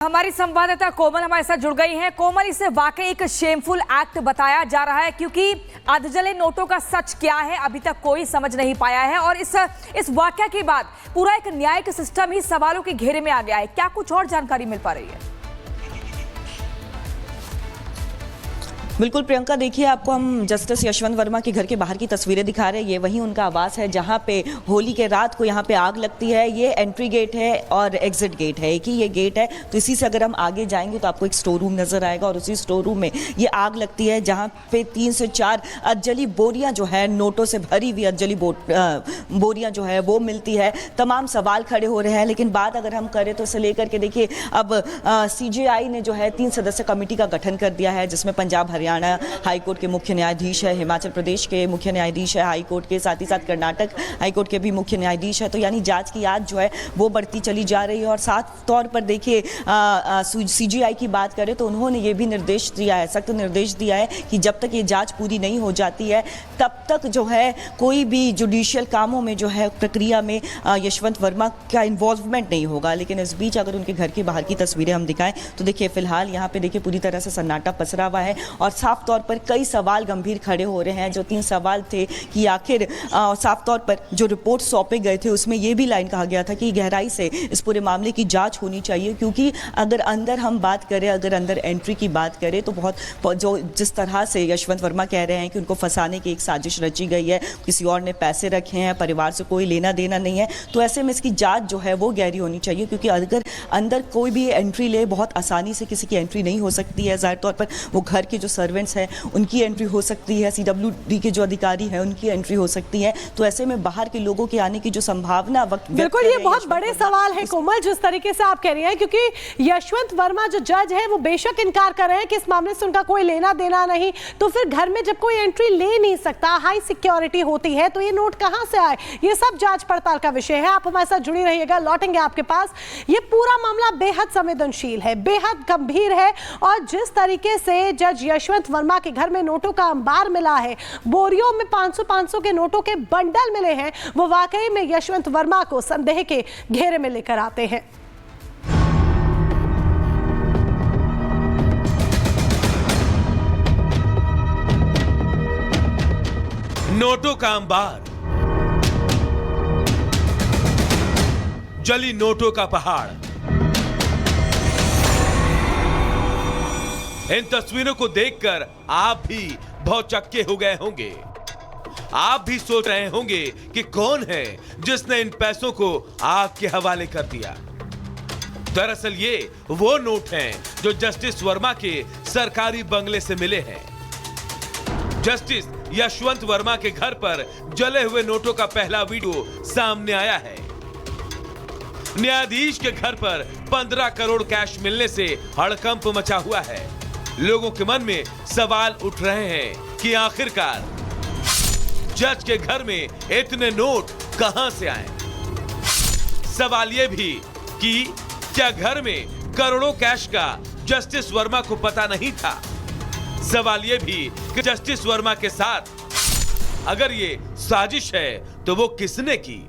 हमारी संवाददाता कोमल हमारे साथ जुड़ गई हैं। कोमल, इसे वाकई एक शेमफुल एक्ट बताया जा रहा है क्योंकि अधजले नोटों का सच क्या है अभी तक कोई समझ नहीं पाया है और इस वाकया के बाद पूरा एक न्यायिक सिस्टम ही सवालों के घेरे में आ गया है। क्या कुछ और जानकारी मिल पा रही है? बिल्कुल प्रियंका, देखिए आपको हम जस्टिस यशवंत वर्मा के घर के बाहर की तस्वीरें दिखा रहे हैं। ये वही उनका आवास है जहां पे होली के रात को यहां पे आग लगती है। ये एंट्री गेट है और एग्जिट गेट है, एक ही ये गेट है। तो इसी से अगर हम आगे जाएंगे तो आपको एक स्टोर रूम नजर आएगा और उसी स्टोर रूम में ये आग लगती है जहां पे 3 से 4 अधजली बोरियां जो है, नोटों से भरी हुई अधजली बोरियां जो है वो मिलती है। तमाम सवाल खड़े हो रहे हैं, लेकिन बात अगर हम करें तो इसे लेकर के देखिए अब CJI ने जो है 3 सदस्य कमेटी का गठन कर दिया है जिसमें पंजाब हरियाणा हाईकोर्ट के मुख्य न्यायाधीश है, हिमाचल प्रदेश के मुख्य न्यायाधीश है हाईकोर्ट के, साथ ही साथ कर्नाटक हाईकोर्ट के भी मुख्य न्यायाधीश है। तो यानी जांच की आंच जो है वो बढ़ती चली जा रही है। और साफ तौर पर देखिए CJI की बात करें तो उन्होंने ये भी निर्देश दिया है, सख्त निर्देश दिया है कि जब तक ये जांच पूरी नहीं हो जाती है तब तक जो है कोई भी जुडिशियल कामों में जो है प्रक्रिया में यशवंत वर्मा का इन्वॉल्वमेंट नहीं होगा। लेकिन इस बीच अगर उनके घर के बाहर की तस्वीरें हम दिखाएं तो देखिए फिलहाल यहाँ पे देखिए पूरी तरह से सन्नाटा पसरा हुआ है और साफ तौर पर कई सवाल गंभीर खड़े हो रहे हैं। जो 3 सवाल थे कि आखिर साफ तौर पर जो रिपोर्ट सौंपे गए थे उसमें यह भी लाइन कहा गया था कि गहराई से इस पूरे मामले की जांच होनी चाहिए, क्योंकि अगर अंदर हम बात करें, अगर अंदर एंट्री की बात करें तो बहुत जो जिस तरह से यशवंत वर्मा कह रहे हैं कि उनको फंसाने की एक साजिश रची गई है, किसी और ने पैसे रखे हैं, परिवार से कोई लेना देना नहीं है, तो ऐसे में इसकी जांच जो है वो गहरी होनी चाहिए। क्योंकि अगर अंदर कोई भी एंट्री ले, बहुत आसानी से किसी की एंट्री नहीं हो सकती है। जाहिर तौर पर वो घर के जो सर्वेंट्स हैं उनकी एंट्री हो सकती है, CWD के जो अधिकारी हैं उनकी एंट्री हो सकती है। तो ऐसे में बाहर के लोगों के आने की जो संभावना वक्त बिल्कुल, ये बहुत बड़े सवाल है कोमल, जिस तरीके से आप कह रही हैं, क्योंकि यशवंत वर्मा जो जज है वो बेशक इनकार कर रहे हैं कि इस मामले से उनका कोई लेना देना नहीं, तो फिर घर में जब कोई एंट्री ले नहीं सकता, हाई सिक्योरिटी होती है, तो ये नोट कहां से आए? ये सब जांच पड़ताल का विषय है। आप हमारे साथ जुड़ी रहिएगा, लौटेंगे आपके पास। ये पूरा मामला बेहद संवेदनशील है, बेहद गंभीर है और जिस तरीके से जज यशवंत वर्मा के घर में नोटों का अंबार मिला है, बोरियों में 500-500 के नोटों के बंडल मिले हैं, वो वाकई में यशवंत वर्मा को संदेह के घेरे में लेकर आते हैं। नोटों का अंबार, जली नोटों का पहाड़। इन तस्वीरों को देखकर आप भी भौचक्के हो गए होंगे। आप भी सोच रहे होंगे कि कौन है जिसने इन पैसों को आग के हवाले कर दिया। दरअसल ये वो नोट हैं जो जस्टिस वर्मा के सरकारी बंगले से मिले हैं। जस्टिस यशवंत वर्मा के घर पर जले हुए नोटों का पहला वीडियो सामने आया है। न्यायाधीश के घर पर 15 करोड़ कैश मिलने से हड़कंप मचा हुआ है। लोगों के मन में सवाल उठ रहे हैं कि आखिरकार जज के घर में इतने नोट कहां से आए। सवाल यह भी कि क्या घर में करोड़ों कैश का जस्टिस वर्मा को पता नहीं था। सवाल यह भी कि जस्टिस वर्मा के साथ अगर ये साजिश है तो वो किसने की।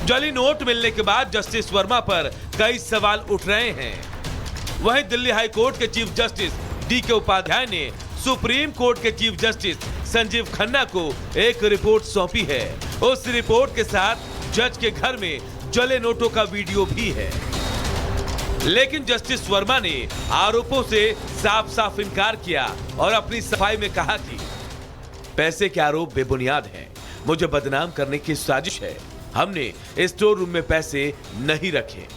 जली नोट मिलने के बाद जस्टिस वर्मा पर कई सवाल उठ रहे हैं। वहीं दिल्ली हाई कोर्ट के चीफ जस्टिस DK उपाध्याय ने सुप्रीम कोर्ट के चीफ जस्टिस संजीव खन्ना को एक रिपोर्ट सौंपी है। उस रिपोर्ट के साथ जज के घर में जले नोटों का वीडियो भी है। लेकिन जस्टिस वर्मा ने आरोपों से साफ साफ इनकार किया और अपनी सफाई में कहा कि पैसे के आरोप बेबुनियाद हैं, मुझे बदनाम करने की साजिश है। हमने स्टोर रूम में पैसे नहीं रखे,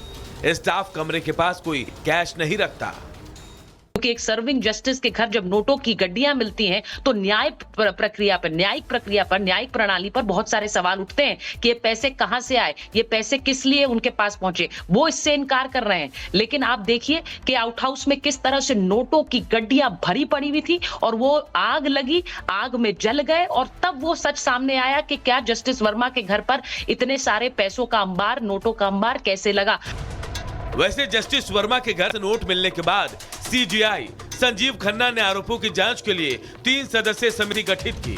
स्टाफ कमरे के पास कोई कैश नहीं रखता। क्योंकि एक सर्विंग जस्टिस के घर जब नोटों की गड्डियां मिलती हैं तो न्यायिक प्रक्रिया पर न्यायिक प्रणाली पर बहुत सारे सवाल उठते हैं कि ये पैसे कहां से आए, ये पैसे किस लिए उनके पास पहुंचे। वो इससे इनकार कर रहे हैं। लेकिन आप देखिए कि आउट हाउस में किस तरह से नोटों की गड्डियां भरी पड़ी हुई थी और वो आग लगी, आग में जल गए और तब वो सच सामने आया कि क्या जस्टिस वर्मा के घर पर इतने सारे पैसों का अंबार, नोटों का अंबार कैसे लगा। वैसे जस्टिस वर्मा के घर से नोट मिलने के बाद CJI संजीव खन्ना ने आरोपों की जांच के लिए 3 सदस्यीय समिति गठित की।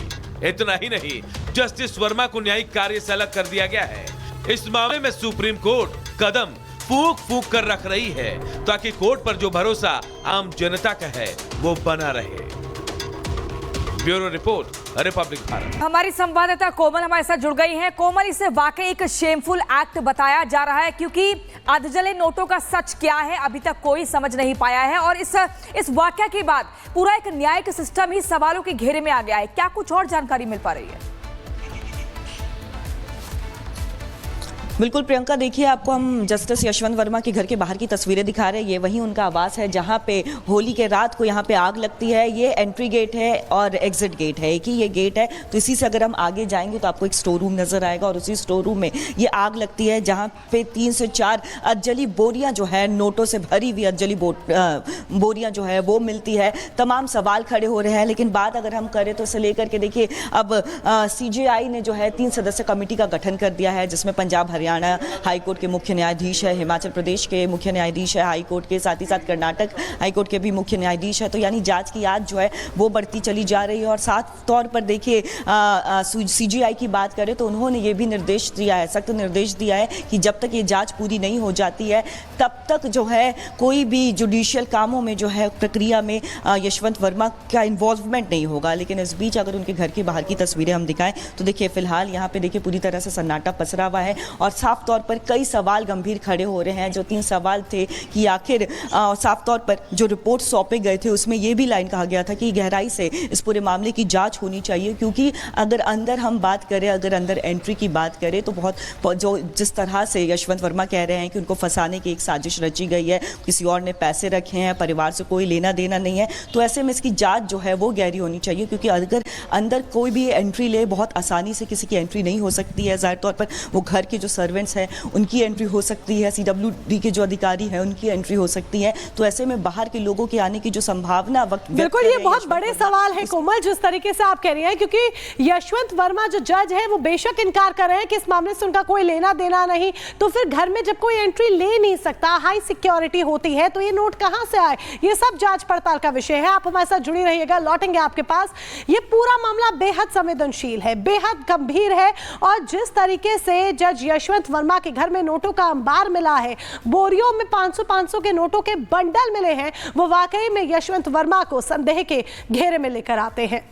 इतना ही नहीं, जस्टिस वर्मा को न्यायिक कार्य से अलग कर दिया गया है। इस मामले में सुप्रीम कोर्ट कदम फूंक फूंक कर रख रही है ताकि कोर्ट पर जो भरोसा आम जनता का है वो बना रहे। Bureau report, Republic Bharat. हमारी संवाददाता कोमल हमारे साथ जुड़ गई हैं। कोमल, इसे वाकई एक शेमफुल एक्ट बताया जा रहा है क्योंकि अधजले नोटों का सच क्या है अभी तक कोई समझ नहीं पाया है और इस वाकया के बाद पूरा एक न्यायिक सिस्टम ही सवालों के घेरे में आ गया है। क्या कुछ और जानकारी मिल पा रही है? बिल्कुल प्रियंका, देखिए आपको हम जस्टिस यशवंत वर्मा के घर के बाहर की तस्वीरें दिखा रहे हैं। ये वही उनका आवास है जहां पे होली के रात को यहां पे आग लगती है। ये एंट्री गेट है और एग्जिट गेट है, एक ही ये गेट है। तो इसी से अगर हम आगे जाएंगे तो आपको एक स्टोर रूम नजर आएगा और उसी स्टोर रूम में ये आग लगती है जहां पे 3 से 4 अधजली बोरियां जो है, नोटों से भरी हुई अधजली बोरियां जो है वो मिलती है। तमाम सवाल खड़े हो रहे हैं, लेकिन बात अगर हम करें तो इसे लेकर के देखिए अब CJI ने जो है 3 सदस्य कमेटी का गठन कर दिया है जिसमें पंजाब हरियाणा हाईकोर्ट के मुख्य न्यायाधीश है, हिमाचल प्रदेश के मुख्य न्यायाधीश है हाईकोर्ट के, साथ ही साथ कर्नाटक हाईकोर्ट के भी मुख्य न्यायाधीश है। तो यानी जांच की आंच जो है वो बढ़ती चली जा रही है। और साफ तौर पर देखिए CJI की बात करें तो उन्होंने ये भी निर्देश दिया है, सख्त निर्देश दिया है कि जब तक ये जांच पूरी नहीं हो जाती है तब तक जो है कोई भी जुडिशियल कामों में जो है प्रक्रिया में यशवंत वर्मा का इन्वॉल्वमेंट नहीं होगा। लेकिन इस बीच अगर उनके घर के बाहर की तस्वीरें हम दिखाएं तो देखिए फिलहाल यहाँ पे देखिए पूरी तरह से सन्नाटा पसरा हुआ है और साफ तौर पर कई सवाल गंभीर खड़े हो रहे हैं। जो 3 सवाल थे कि आखिर साफ तौर पर जो रिपोर्ट सौंपे गए थे उसमें यह भी लाइन कहा गया था कि गहराई से इस पूरे मामले की जांच होनी चाहिए, क्योंकि अगर अंदर हम बात करें, अगर अंदर एंट्री की बात करें तो बहुत जो जिस तरह से यशवंत वर्मा कह रहे हैं कि उनको फंसाने की एक साजिश रची गई है, किसी और ने पैसे रखे हैं, परिवार से कोई लेना देना नहीं है, तो ऐसे में इसकी जांच जो है वो गहरी होनी चाहिए। क्योंकि अगर अंदर कोई भी एंट्री ले, बहुत आसानी से किसी की एंट्री नहीं हो सकती है। जाहिर तौर पर वो घर के जो सर्वेंट्स हैं उनकी एंट्री हो सकती है, CWD के जो अधिकारी हैं उनकी एंट्री हो सकती है। तो ऐसे में बाहर के लोगों के आने की जो संभावना बिल्कुल ये बहुत बड़े सवाल है कोमल, जिस तरीके से आप कह रही हैं, क्योंकि यशवंत वर्मा जो जज है वो बेशक इनकार कर रहे हैं कि इस मामले से उनका कोई लेना देना नहीं, तो फिर घर में जब कोई एंट्री ले नहीं सकता, हाई सिक्योरिटी होती है, तो ये नोट कहां से आए? ये सब जांच पड़ताल का विषय है। आप हमारे साथ जुड़ी रहिएगा, लौटेंगे आपके पास। ये पूरा मामला बेहद संवेदनशील है, बेहद गंभीर है और जिस तरीके से जज यशवंत वर्मा के घर में नोटों का अंबार मिला है, बोरियों में 500 के नोटों के बंडल मिले हैं, वो वाकई में यशवंत वर्मा को संदेह के घेरे में लेकर आते हैं।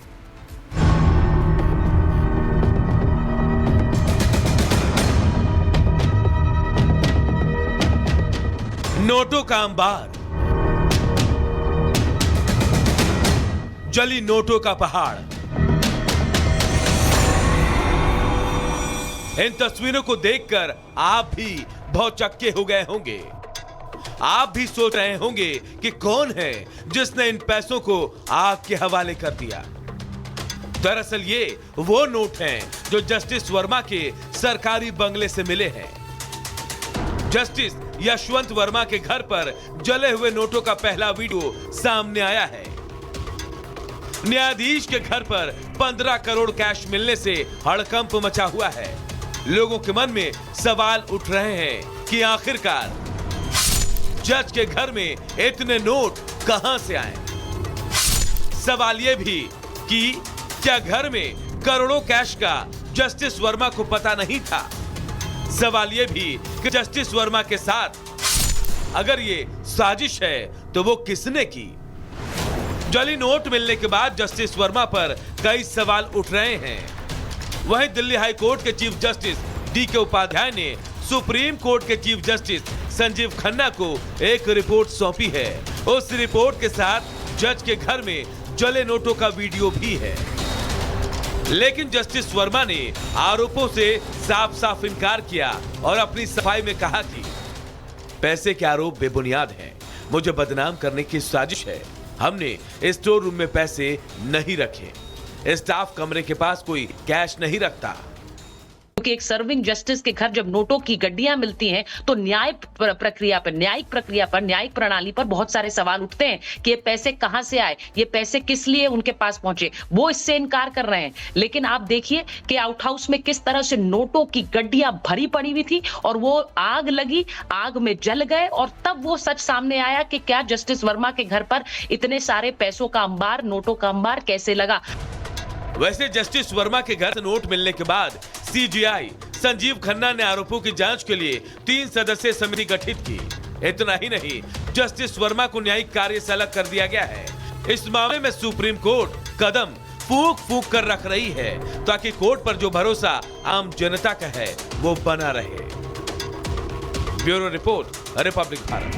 नोटों का अंबार, जली नोटों का पहाड़। इन तस्वीरों को देखकर आप भी बहुत चक्के हो गए होंगे। आप भी सोच रहे होंगे कि कौन है जिसने इन पैसों को आग के हवाले कर दिया। दरअसल ये वो नोट हैं जो जस्टिस वर्मा के सरकारी बंगले से मिले हैं। जस्टिस यशवंत वर्मा के घर पर जले हुए नोटों का पहला वीडियो सामने आया है। न्यायाधीश के घर पर 15 करोड़ कैश मिलने से हड़कंप मचा हुआ है। लोगों के मन में सवाल उठ रहे हैं कि आखिरकार जज के घर में इतने नोट कहां से आए। सवाल यह भी कि क्या घर में करोड़ों कैश का जस्टिस वर्मा को पता नहीं था। सवाल यह भी कि जस्टिस वर्मा के साथ अगर ये साजिश है तो वो किसने की। जली नोट मिलने के बाद जस्टिस वर्मा पर कई सवाल उठ रहे हैं। वहीं दिल्ली हाई कोर्ट के चीफ जस्टिस DK उपाध्याय ने सुप्रीम कोर्ट के चीफ जस्टिस संजीव खन्ना को एक रिपोर्ट सौंपी है। उस रिपोर्ट के साथ जज के घर में जले नोटों का वीडियो भी है। लेकिन जस्टिस वर्मा ने आरोपों से साफ साफ इनकार किया और अपनी सफाई में कहा कि पैसे के आरोप बेबुनियाद हैं, मुझे बदनाम करने की साजिश है। हमने स्टोर रूम में पैसे नहीं रखे, स्टाफ कमरे के पास कोई कैश नहीं रखता। क्योंकि एक सर्विंग जस्टिस के घर जब नोटों की गड्डियां मिलती हैं तो न्यायिक प्रक्रिया पर न्यायिक प्रणाली पर बहुत सारे सवाल उठते हैं कि ये पैसे कहां से आए, ये पैसे किस लिए उनके पास पहुंचे। वो इससे इनकार कर रहे हैं। लेकिन आप देखिए कि आउट हाउस में किस तरह से नोटों की गड्डियां भरी पड़ी हुई थी और वो आग लगी, आग में जल गए और तब वो सच सामने आया कि क्या जस्टिस वर्मा के घर पर इतने सारे पैसों का अंबार, नोटों का अंबार कैसे लगा। वैसे जस्टिस वर्मा के घर से नोट मिलने के बाद CJI संजीव खन्ना ने आरोपों की जांच के लिए 3 सदस्यीय समिति गठित की। इतना ही नहीं, जस्टिस वर्मा को न्यायिक कार्य से अलग कर दिया गया है। इस मामले में सुप्रीम कोर्ट कदम फूंक फूंक कर रख रही है ताकि कोर्ट पर जो भरोसा आम जनता का है वो बना रहे। Bureau report, Republic Bharat.